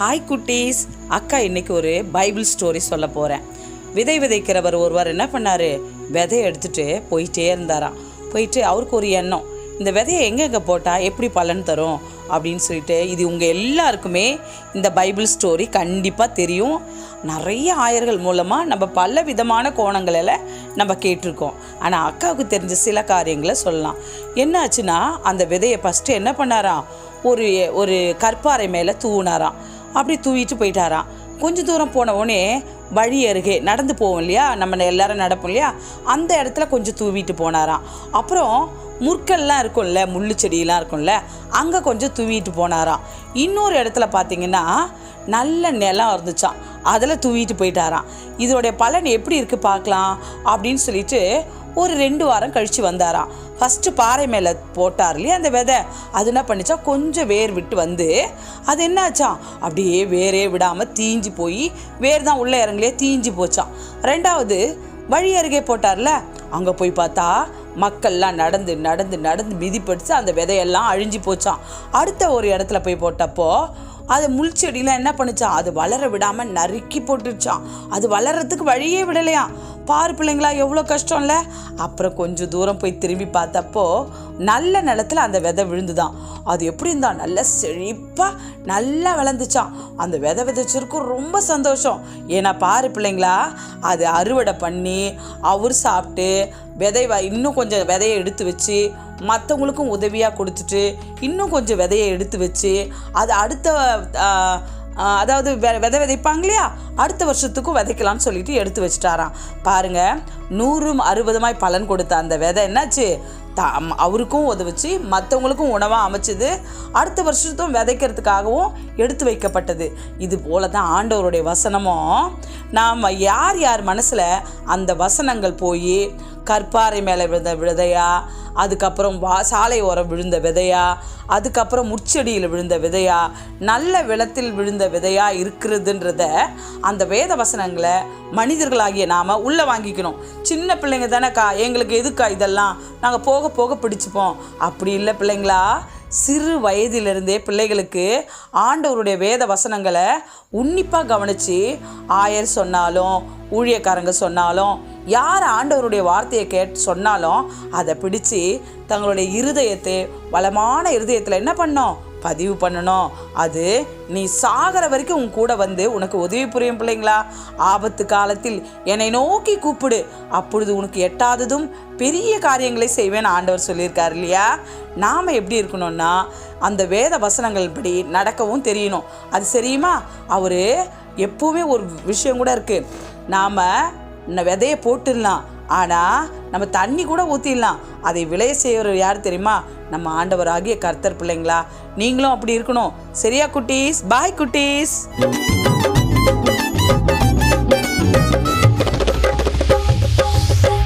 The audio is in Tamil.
ஹாய் குட்டீஸ், அக்கா இன்னைக்கு ஒரு பைபிள் ஸ்டோரி சொல்ல போகிறேன். விதை விதைக்கிறவர் ஒருவர் என்ன பண்ணார், விதையை எடுத்துகிட்டு போயிட்டே இருந்தாராம். போயிட்டு அவருக்கு ஒரு எண்ணம், இந்த விதையை எங்கெங்கே போட்டால் எப்படி பலன் தரும் அப்படின்னு சொல்லிட்டு. இது உங்கள் எல்லாருக்குமே இந்த பைபிள் ஸ்டோரி கண்டிப்பாக தெரியும். நிறைய ஆயர்கள் மூலமாக நம்ம பல விதமான கோணங்களில் நம்ம கேட்டிருக்கோம். ஆனால் அக்காவுக்கு தெரிஞ்ச சில காரியங்களை சொல்லலாம். என்னாச்சுன்னா, அந்த விதையை ஃபஸ்ட்டு என்ன பண்ணாராம், ஒரு கற்பாறை மேலே தூவினாராம். அப்படி தூவிட்டு போயிட்டாராம். கொஞ்சம் தூரம் போனவுடனே வழி அருகே நடந்து போவோம் இல்லையா, நம்ம எல்லாரும் நடப்போம் இல்லையா, அந்த இடத்துல கொஞ்சம் தூவிட்டு போனாராம். அப்புறம் முற்கள்லாம் இருக்கும்ல, முள்ளு செடியெலாம் இருக்கும்ல, அங்கே கொஞ்சம் தூவிட்டு போனாராம். இன்னொரு இடத்துல பார்த்திங்கன்னா நல்ல நிலம் இருந்துச்சான், அதில் தூவிட்டு போயிட்டாராம். இதோடைய பலன் எப்படி இருக்குது பார்க்கலாம் அப்படின்னு சொல்லிட்டு ஒரு 2 வாரம் கழித்து வந்தாராம். ஃபஸ்ட்டு பாறை மேலே போட்டார் இல்லையா அந்த விதை, அது என்ன பண்ணிச்சா கொஞ்சம் வேர் விட்டு வந்து அது என்னாச்சான், அப்படியே வேரே விடாமல் தீஞ்சு போய் வேர் தான் உள்ளே இறங்கலையே தீஞ்சு போச்சான். 2வது வழி அருகே போட்டார்ல, அங்கே போய் பார்த்தா மக்கள்லாம் நடந்து நடந்து நடந்து மிதிப்படுத்து அந்த விதையெல்லாம் அழிஞ்சு போச்சான். அடுத்த ஒரு இடத்துல போய் போட்டப்போ அது முள் செடியெலாம் என்ன பண்ணிச்சான், அது வளர விடாமல் நறுக்கி போட்டுச்சான். அது வளர்கிறதுக்கு வழியே விடலையாம். பாரு பிள்ளைங்களா, எவ்வளோ கஷ்டம் இல்லை. அப்புறம் கொஞ்சம் தூரம் போய் திரும்பி பார்த்தப்போ நல்ல நிலத்தில் அந்த விதை விழுந்துதான். அது எப்படி இருந்தால் நல்லா செழிப்பாக நல்லா விளைந்துச்சான். அந்த விதை விதைச்சிருக்கும் ரொம்ப சந்தோஷம். ஏன்னா பாரு பிள்ளைங்களா, அது அறுவடை பண்ணி அவர் சாப்பிட்டு இன்னும் கொஞ்சம் விதையை எடுத்து வச்சு மற்றவங்களுக்கும் உதவியாக கொடுத்துட்டு இன்னும் கொஞ்சம் விதையை எடுத்து வச்சு அது அதாவது விதை விதைப்பாங்க இல்லையா, அடுத்த வருஷத்துக்கும் விதைக்கலாம்னு சொல்லிட்டு எடுத்து வச்சுட்டாராம். பாருங்கள், 160 பலன் கொடுத்த அந்த விதை என்னாச்சு, அவருக்கும் உதவிச்சு மற்றவங்களுக்கும் உணவாக அமைச்சது, அடுத்த வருஷத்தும் விதைக்கிறதுக்காகவும் எடுத்து வைக்கப்பட்டது. இது போல தான் ஆண்டவருடைய வசனமும். நாம் யார் யார் மனசில் அந்த வசனங்கள் போய் கற்பாறை மேலே விழுந்த விதையா, அதுக்கப்புறம் சாலை ஓரம் விழுந்த விதையா, அதுக்கப்புறம் முட்செடியில் விழுந்த விதையா, நல்ல விளத்தில் விழுந்த விதையா இருக்கிறதுன்றத அந்த வேத வசனங்களை மனிதர்களாகிய நாம் உள்ளே வாங்கிக்கணும். சின்ன பிள்ளைங்க தானேக்கா, எங்களுக்கு எதுக்கா இதெல்லாம், நாங்கள் போக போக பிடிச்சிப்போம். அப்படி இல்லை பிள்ளைங்களா, சிறு வயதிலிருந்தே பிள்ளைகளுக்கு ஆண்டவருடைய வேத வசனங்களை உன்னிப்பாக கவனித்து ஆயர் சொன்னாலும் ஊழியக்காரங்க சொன்னாலும் யார் ஆண்டவருடைய வார்த்தையை சொன்னாலும் அதை பிடிச்சு தங்களுடைய இருதயத்தை வளமான இருதயத்தில் என்ன பண்ணோம், பதிவு பண்ணணும். அது நீ சாகிற வரைக்கும் உன் கூட வந்து உனக்கு உதவி புரியும். பிள்ளைங்களா, ஆபத்து காலத்தில் என்னை நோக்கி கூப்பிடு, அப்பொழுது உனக்கு எட்டாததும் பெரிய காரியங்களை செய்வேன்னு ஆண்டவர் சொல்லியிருக்கார் இல்லையா. நாம் எப்படி இருக்கணும்னா அந்த வேத வசனங்கள் படி நடக்கவும் தெரியணும். அது சரியுமா, அவர் எப்போவுமே ஒரு விஷயம் கூட இருக்குது, நாம் விதையை போட்டுடலாம், ஆனால் நம்ம தண்ணி கூட ஊற்றிடலாம், அதை விளைய செய்கிற யார் தெரியுமா, நம்ம ஆண்டவராகிய கர்த்தர். பிள்ளைங்களா, நீங்களும் அப்படி இருக்கணும். சரியா குட்டீஸ்? பாய் குட்டீஸ்.